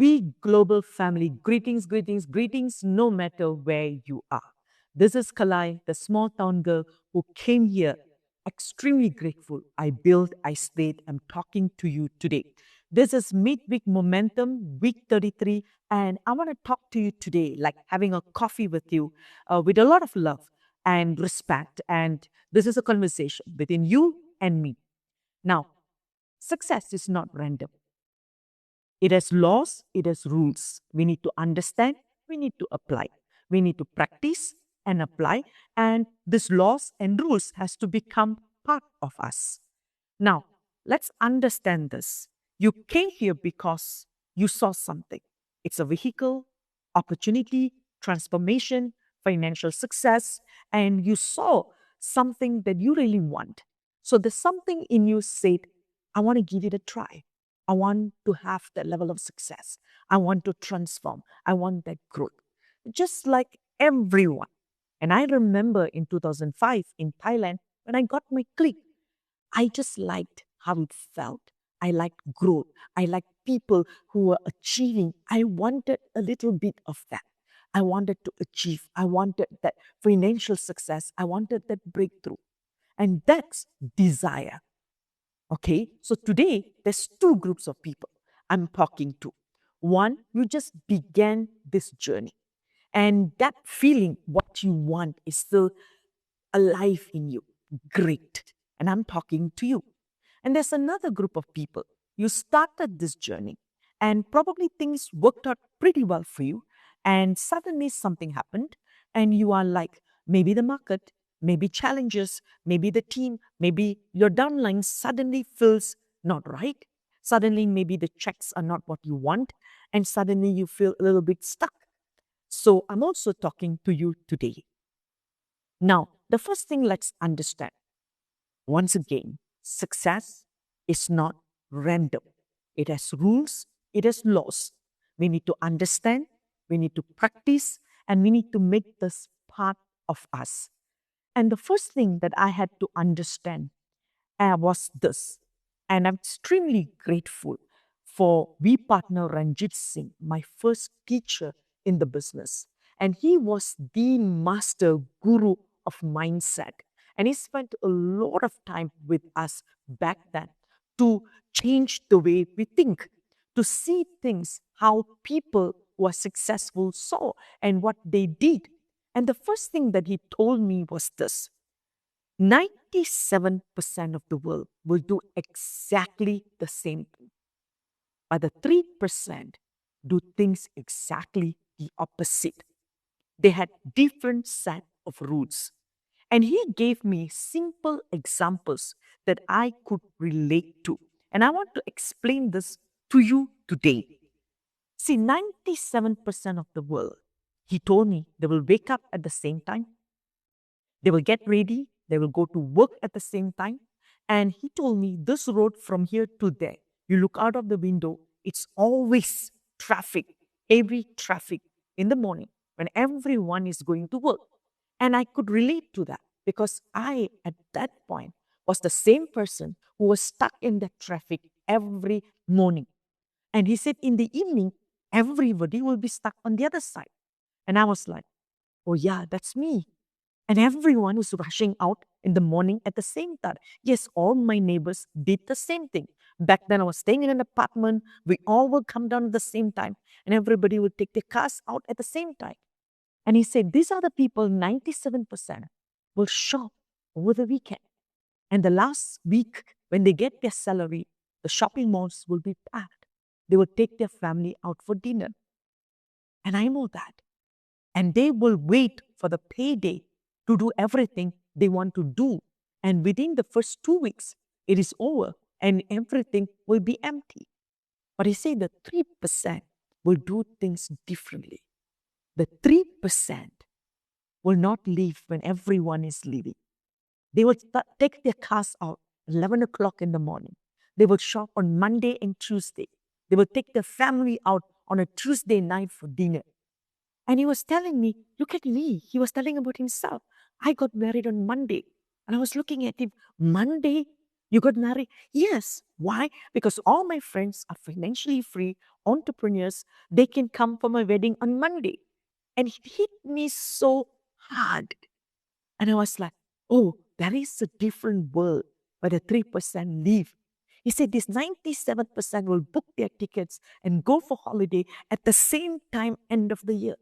Midweek Global Family. Greetings, greetings, greetings, no matter where you are. This is Kalai, the small town girl who came here. Extremely grateful. I built, I stayed, I'm talking to you today. This is Midweek Momentum, week 33, and I want to talk to you today like having a coffee with you with a lot of love and respect. And this is a conversation between you and me. Now, success is not random. It has laws, it has rules. We need to understand, we need to apply. We need to practice and apply. And these laws and rules has to become part of us. Now, let's understand this. You came here because you saw something. It's a vehicle, opportunity, transformation, financial success, and you saw something that you really want. So there's something in you said, I want to give it a try. I want to have that level of success. I want to transform. I want that growth. Just like everyone. And I remember in 2005 in Thailand, when I got my click, I just liked how it felt. I liked growth. I liked people who were achieving. I wanted a little bit of that. I wanted to achieve. I wanted that financial success. I wanted that breakthrough. And that's desire. Okay, so today there's two groups of people I'm talking to. One, you just began this journey, and that feeling, what you want, is still alive in you. Great. And I'm talking to you. And there's another group of people. You started this journey, and probably things worked out pretty well for you, and suddenly something happened, and you are like, maybe the market, maybe challenges, maybe the team, maybe your downline suddenly feels not right. Suddenly, maybe the checks are not what you want, and suddenly you feel a little bit stuck. So, I'm also talking to you today. Now, the first thing let's understand once again, success is not random. It has rules, it has laws. We need to understand, we need to practice, and we need to make this part of us. And the first thing that I had to understand was this. And I'm extremely grateful for we partner Ranjit Singh, my first teacher in the business. And he was the master guru of mindset. And he spent a lot of time with us back then to change the way we think, to see things how people who are successful saw and what they did. And the first thing that he told me was this: 97% of the world will do exactly the same thing, but the 3% do things exactly the opposite. They had different set of rules. And he gave me simple examples that I could relate to. And I want to explain this to you today. See, 97% of the world, he told me, they will wake up at the same time, they will get ready, they will go to work at the same time. And he told me this road from here to there, you look out of the window, it's always traffic, heavy traffic in the morning when everyone is going to work. And I could relate to that because I, at that point, was the same person who was stuck in that traffic every morning. And he said in the evening, everybody will be stuck on the other side. And I was like, oh, yeah, that's me. And everyone was rushing out in the morning at the same time. Yes, all my neighbors did the same thing. Back then, I was staying in an apartment. We all would come down at the same time, and everybody would take their cars out at the same time. And he said, these are the people, 97% will shop over the weekend. And the last week, when they get their salary, the shopping malls will be packed. They will take their family out for dinner. And I know that. And they will wait for the payday to do everything they want to do. And within the first 2 weeks, it is over and everything will be empty. But he said the 3% will do things differently. The 3% will not leave when everyone is leaving. They will take their cars out 11 o'clock in the morning. They will shop on Monday and Tuesday. They will take their family out on a Tuesday night for dinner. And he was telling me, look at me. He was telling about himself. I got married on Monday. And I was looking at him, Monday, you got married? Yes. Why? Because all my friends are financially free. entrepreneurs, they can come for my wedding on Monday. And it hit me so hard. And I was like, oh, there is a different world where the 3% live. He said this 97% will book their tickets and go for holiday at the same time end of the year.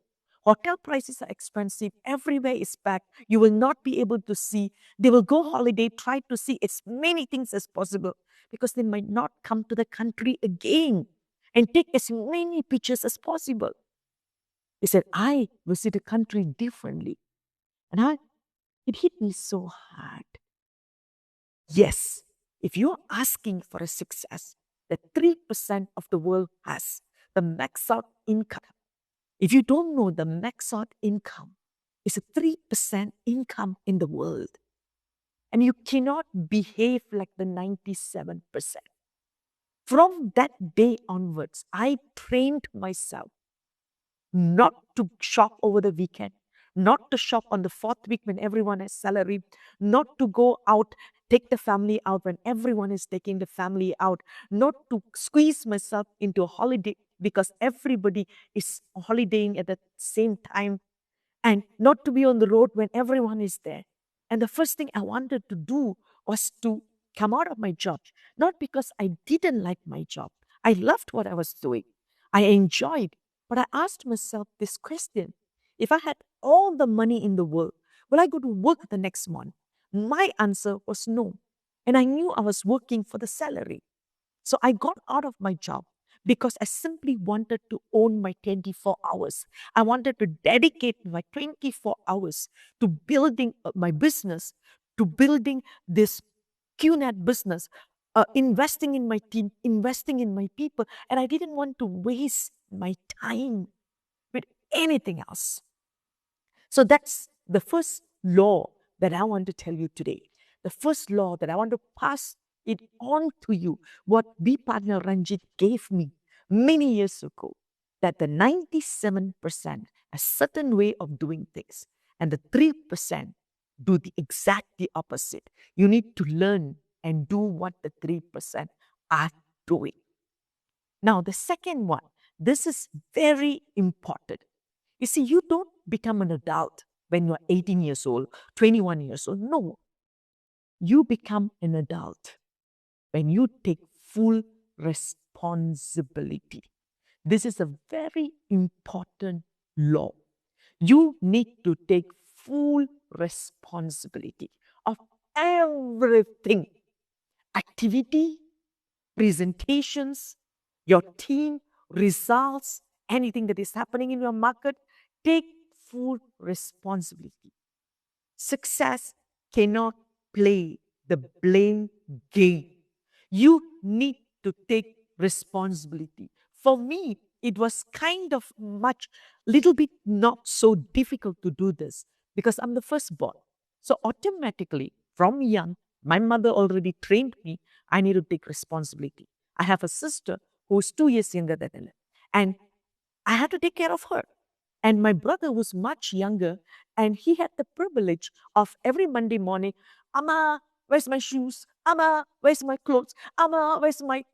Hotel prices are expensive. Everywhere is packed. You will not be able to see. They will go holiday, try to see as many things as possible because they might not come to the country again and take as many pictures as possible. He said, I will see the country differently. And it hit me so hard. Yes, if you're asking for a success that 3% of the world has, the max out income. If you don't know, the max out income is a 3% income in the world. And you cannot behave like the 97%. From that day onwards, I trained myself not to shop over the weekend, not to shop on the fourth week when everyone has salary, not to go out, take the family out when everyone is taking the family out, not to squeeze myself into a holiday because everybody is holidaying at the same time, and not to be on the road when everyone is there. And the first thing I wanted to do was to come out of my job, not because I didn't like my job. I loved what I was doing. I enjoyed, but I asked myself this question. If I had all the money in the world, will I go to work the next month? My answer was no. And I knew I was working for the salary. So I got out of my job because I simply wanted to own my 24 hours. I wanted to dedicate my 24 hours to building my business, to building this QNet business, investing in my team, investing in my people. And I didn't want to waste my time with anything else. So that's the first law that I want to tell you today. The first law that I want to pass it on to you, what B partner Ranjit gave me many years ago, that the 97% a certain way of doing things, and the 3% do the exactly opposite. You need to learn and do what the 3% are doing. Now, the second one, this is very important. You see, you don't become an adult when you're 18 years old, 21 years old. No, you become an adult when you take full responsibility. This is a very important law. You need to take full responsibility of everything: activity, presentations, your team, results, anything that is happening in your market. Take full responsibility. Success cannot play the blame game. You need to take responsibility. For me, it was kind of little bit not so difficult to do this because I'm the firstborn. So automatically, from young, my mother already trained me, I need to take responsibility. I have a sister who is 2 years younger than me, and I had to take care of her. And my brother was much younger, and he had the privilege of every Monday morning, Amma, where's my shoes? Amma, where's my clothes? Amma, where's my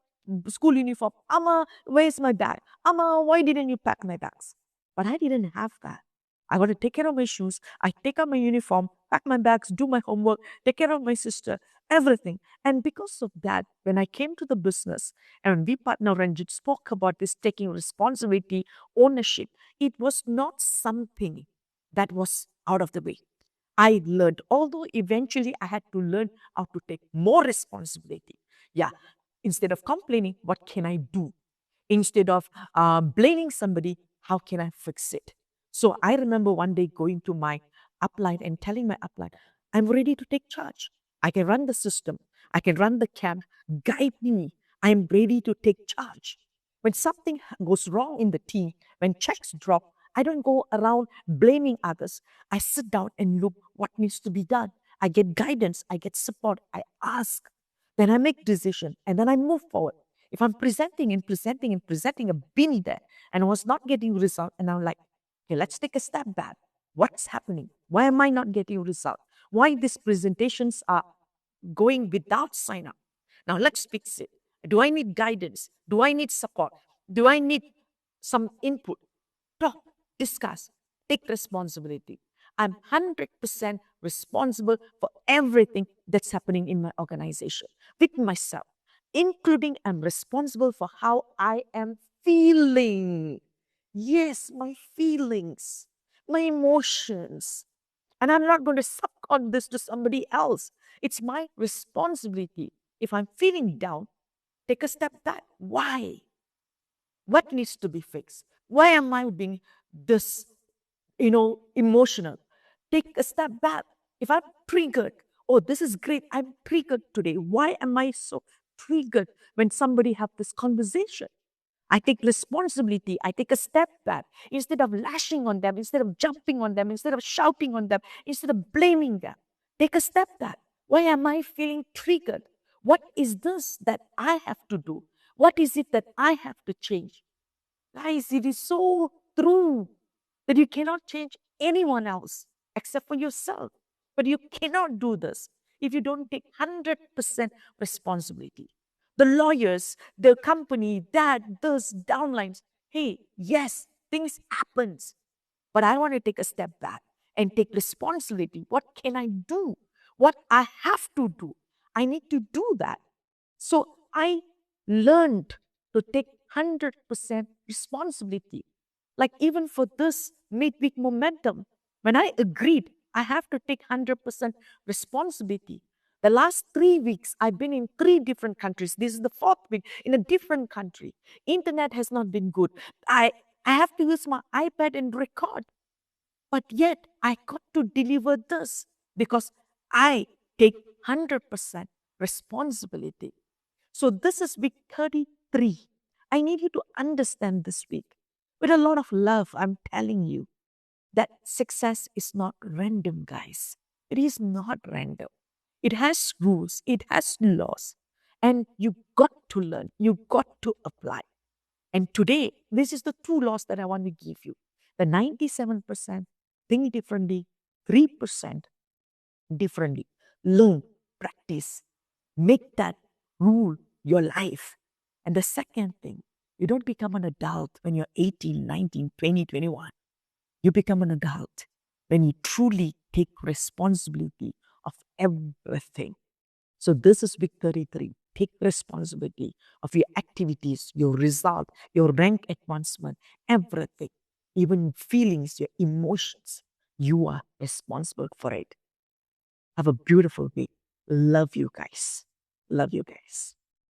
school uniform? Amma, where's my bag? Amma, why didn't you pack my bags? But I didn't have that. I got to take care of my shoes. I take out my uniform, pack my bags, do my homework, take care of my sister, everything. And because of that, when I came to the business and we partner Ranjit spoke about this taking responsibility, ownership, it was not something that was out of the way. I learned, although eventually I had to learn how to take more responsibility. Yeah, instead of complaining, what can I do? Instead of blaming somebody, how can I fix it? So I remember one day going to my upline and telling my upline, I'm ready to take charge. I can run the system. I can run the camp. Guide me. I'm ready to take charge. When something goes wrong in the team, when checks drop, I don't go around blaming others. I sit down and look what needs to be done. I get guidance. I get support. I ask. Then I make decision and then I move forward. If I'm presenting and presenting and presenting, I've been there and I was not getting result, and I'm like, okay, let's take a step back. What's happening? Why am I not getting result? Why these presentations are going without sign up? Now let's fix it. Do I need guidance? Do I need support? Do I need some input? Talk, discuss, take responsibility. I'm 100% responsible for everything that's happening in my organization with myself, including I'm responsible for how I am feeling. Yes, my feelings, my emotions. And I'm not going to suck on this to somebody else. It's my responsibility. If I'm feeling down, take a step back. Why? What needs to be fixed? Why am I being this, emotional? Take a step back. If I'm triggered, oh, this is great. I'm triggered today. Why am I so triggered when somebody have this conversation? I take responsibility. I take a step back. Instead of lashing on them, instead of jumping on them, instead of shouting on them, instead of blaming them, take a step back. Why am I feeling triggered? What is this that I have to do? What is it that I have to change? Guys, it is so true that you cannot change anyone else except for yourself. But you cannot do this if you don't take 100% responsibility. The lawyers, the company, that, this, downlines. Hey, yes, things happens. But I want to take a step back and take responsibility. What can I do? What I have to do? I need to do that. So I learned to take 100% responsibility. Like even for this midweek momentum, when I agreed, I have to take 100% responsibility. The last 3 weeks, I've been in 3 different countries. This is the fourth week in a different country. Internet has not been good. I have to use my iPad and record. But yet, I got to deliver this because I take 100% responsibility. So this is week 33. I need you to understand this week. With a lot of love, I'm telling you that success is not random, guys. It is not random. It has rules, it has laws. And you got to learn, you got to apply. And today, this is the two laws that I want to give you. The 97% think differently, 3% differently. Learn, practice, make that rule your life. And the second thing, you don't become an adult when you're 18, 19, 20, 21. You become an adult when you truly take responsibility of everything. So this is week 33. Take responsibility of your activities, your result, your rank advancement, everything, even feelings, your emotions. You are responsible for it. Have a beautiful week. Love you guys. Love you guys.